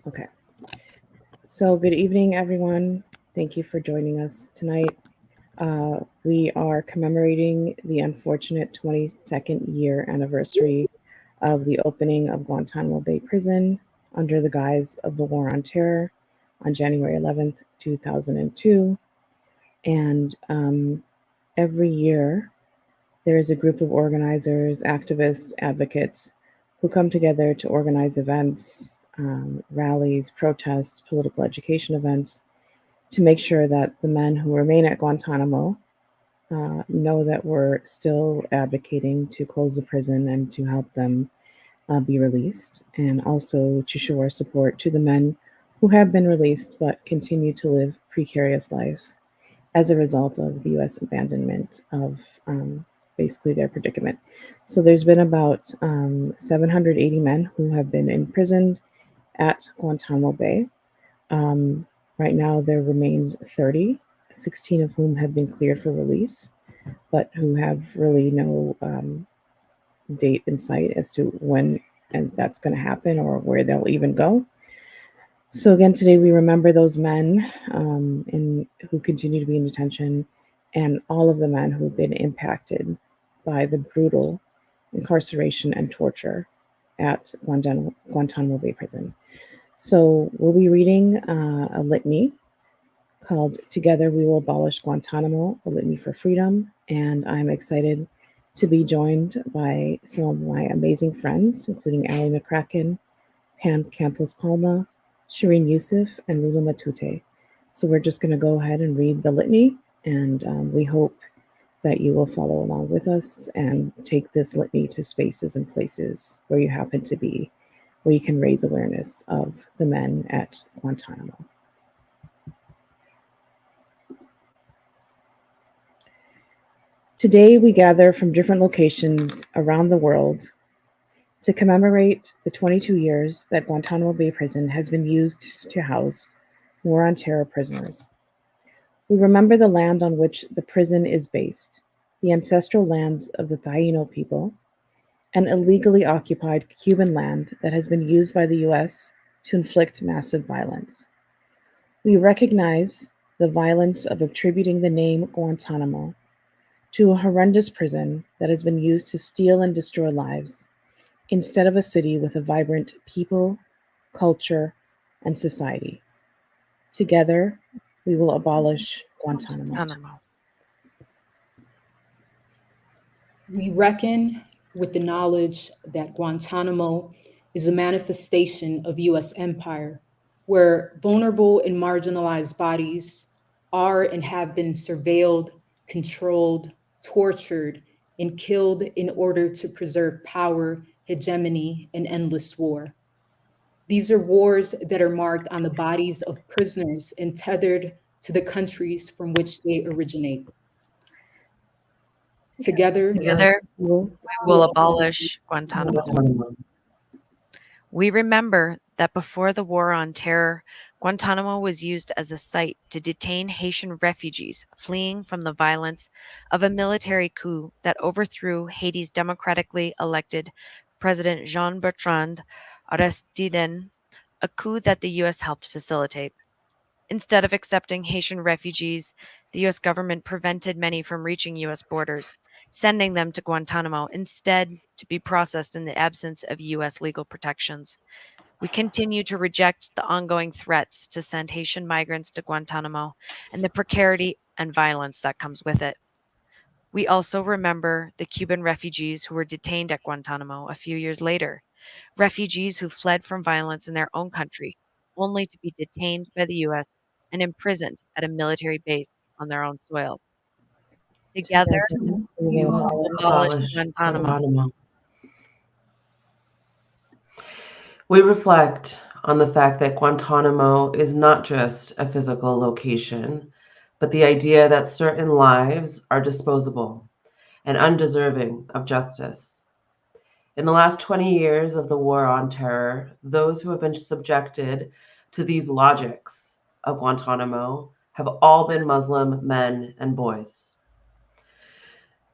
Okay. So, good evening, everyone. Thank you for joining us tonight. We are commemorating the unfortunate 22nd year anniversary of the opening of Guantanamo Bay Prison under the guise of the War on Terror on January 11th, 2002. And every year, there is a group of organizers, activists, advocates who come together to organize events, rallies, protests, political education events to make sure that the men who remain at Guantanamo know that we're still advocating to close the prison and to help them be released, and also to show our support to the men who have been released but continue to live precarious lives as a result of the US abandonment of basically their predicament. So there's been about 780 men who have been imprisoned at Guantanamo Bay. Um, right now, there remains 30, 16 of whom have been cleared for release, but who have really no date in sight as to when and that's going to happen or where they'll even go. So again, today we remember those men who continue to be in detention, and all of the men who've been impacted by the brutal incarceration and torture at Guantanamo Bay Prison. So we'll be reading a litany called "Together We Will Abolish Guantanamo: A Litany for Freedom," and I'm excited to be joined by some of my amazing friends, including Ali McCracken, Pam Campos Palma, Shireen Yusuf, and Lula Matute. So we're just going to go ahead and read the litany, and we hope that you will follow along with us and take this litany to spaces and places where you happen to be, where you can raise awareness of the men at Guantanamo. Today, we gather from different locations around the world to commemorate the 22 years that Guantanamo Bay Prison has been used to house War on Terror prisoners. We remember the land on which the prison is based, the ancestral lands of the Taino people, an illegally occupied Cuban land that has been used by the US to inflict massive violence. We recognize the violence of attributing the name Guantanamo to a horrendous prison that has been used to steal and destroy lives, instead of a city with a vibrant people, culture, and society. Together, we will abolish Guantanamo. We reckon with the knowledge that Guantanamo is a manifestation of US empire, where vulnerable and marginalized bodies are and have been surveilled, controlled, tortured, and killed in order to preserve power, hegemony, and endless war. These are wars that are marked on the bodies of prisoners and tethered to the countries from which they originate. Together, we will abolish Guantanamo. We remember that before the War on Terror, Guantanamo was used as a site to detain Haitian refugees fleeing from the violence of a military coup that overthrew Haiti's democratically elected President Jean-Bertrand Aristide, a coup that the US helped facilitate. Instead of accepting Haitian refugees, the US government prevented many from reaching US borders, sending them to Guantanamo instead to be processed in the absence of US legal protections. We continue to reject the ongoing threats to send Haitian migrants to Guantanamo and the precarity and violence that comes with it. We also remember the Cuban refugees who were detained at Guantanamo a few years later, refugees who fled from violence in their own country, only to be detained by the US and imprisoned at a military base on their own soil. Together, we will abolish Guantanamo. We reflect on the fact that Guantanamo is not just a physical location, but the idea that certain lives are disposable and undeserving of justice. In the last 20 years of the War on Terror, those who have been subjected to these logics of Guantanamo have all been Muslim men and boys.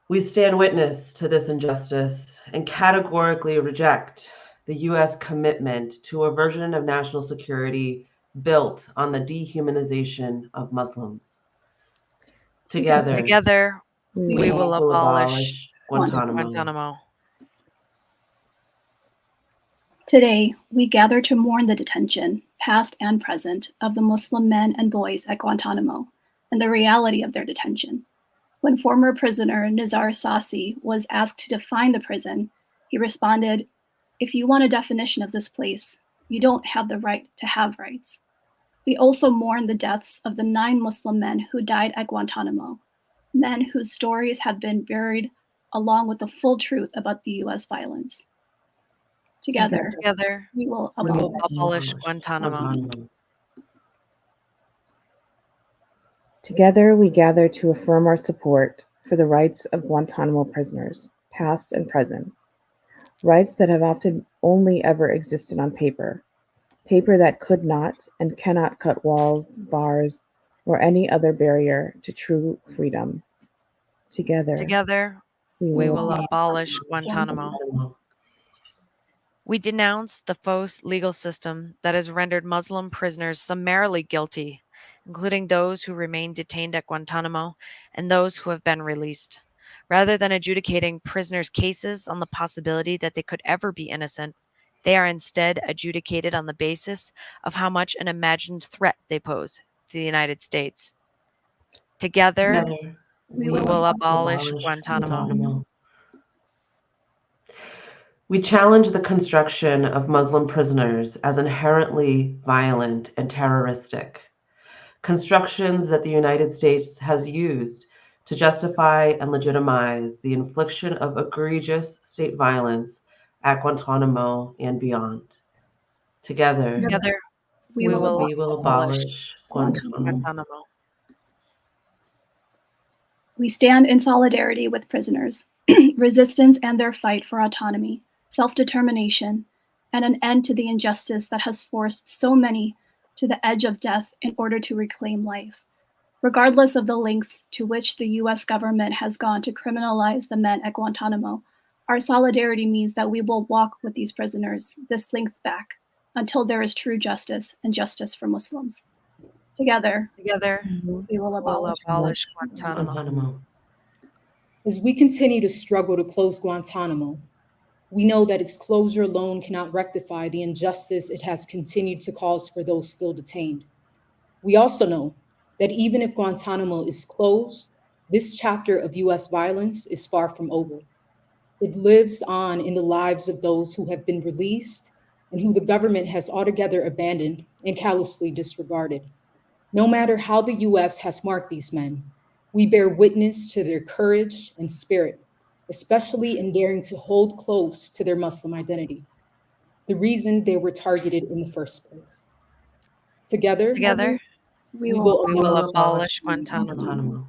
We stand witness to this injustice and categorically reject the U.S. commitment to a version of national security built on the dehumanization of Muslims. Together, we will abolish Guantanamo. Guantanamo. Today, we gather to mourn the detention, past and present, of the Muslim men and boys at Guantanamo and the reality of their detention. When former prisoner Nizar Sassi was asked to define the prison, he responded, "If you want a definition of this place, you don't have the right to have rights." We also mourn the deaths of the 9 Muslim men who died at Guantanamo, men whose stories have been buried along with the full truth about the US violence. Together, we will abolish Guantanamo. Together, we gather to affirm our support for the rights of Guantanamo prisoners, past and present. Rights that have often only ever existed on paper, paper that could not and cannot cut walls, bars, or any other barrier to true freedom. Together, we will abolish Guantanamo. We denounce the false legal system that has rendered Muslim prisoners summarily guilty, including those who remain detained at Guantanamo and those who have been released. Rather than adjudicating prisoners' cases on the possibility that they could ever be innocent, they are instead adjudicated on the basis of how much an imagined threat they pose to the United States. Together, we will abolish Guantanamo. We challenge the construction of Muslim prisoners as inherently violent and terroristic, constructions that the United States has used to justify and legitimize the infliction of egregious state violence at Guantanamo and beyond. Together, we will abolish Guantanamo. We stand in solidarity with prisoners, resistance and their fight for autonomy, self-determination, and an end to the injustice that has forced so many to the edge of death in order to reclaim life. Regardless of the lengths to which the US government has gone to criminalize the men at Guantanamo, our solidarity means that we will walk with these prisoners this length back until there is true justice and justice for Muslims. Together, we will abolish Guantanamo. As we continue to struggle to close Guantanamo, we know that its closure alone cannot rectify the injustice it has continued to cause for those still detained. We also know that even if Guantanamo is closed, this chapter of US violence is far from over. It lives on in the lives of those who have been released and who the government has altogether abandoned and callously disregarded. No matter how the US has marked these men, we bear witness to their courage and spirit, especially in daring to hold close to their Muslim identity, the reason they were targeted in the first place. Together, we will abolish Guantanamo.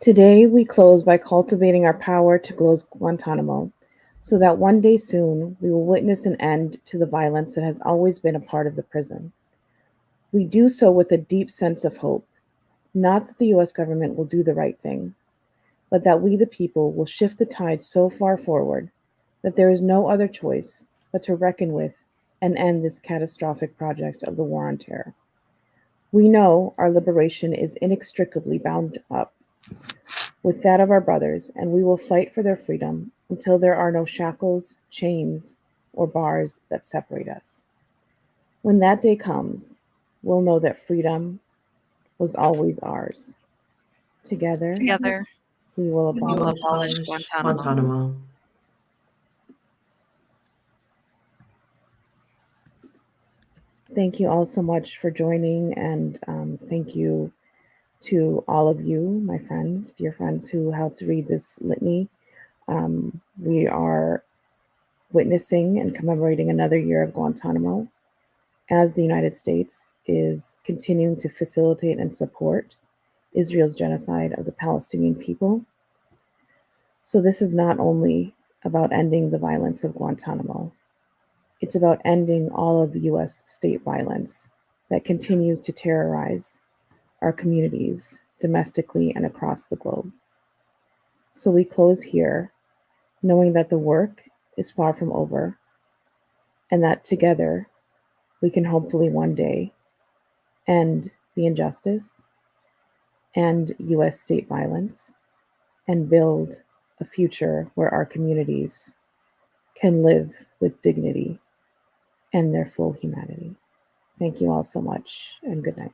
Today, we close by cultivating our power to close Guantanamo, so that one day soon we will witness an end to the violence that has always been a part of the prison. We do so with a deep sense of hope, not that the US government will do the right thing, but that we, the people, will shift the tide so far forward that there is no other choice but to reckon with and end this catastrophic project of the war on terror. We know our liberation is inextricably bound up with that of our brothers, and we will fight for their freedom until there are no shackles, chains, or bars that separate us. When that day comes, we'll know that freedom was always ours. Together, we will abolish Guantanamo. Thank you all so much for joining, and thank you to all of you, my friends, dear friends who helped read this litany. We are witnessing and commemorating another year of Guantanamo as the United States is continuing to facilitate and support Israel's genocide of the Palestinian people. So this is not only about ending the violence of Guantanamo, it's about ending all of US state violence that continues to terrorize our communities domestically and across the globe. So we close here knowing that the work is far from over, and that together we can hopefully one day end the injustice and US state violence and build a future where our communities can live with dignity and their full humanity. Thank you all so much, and good night.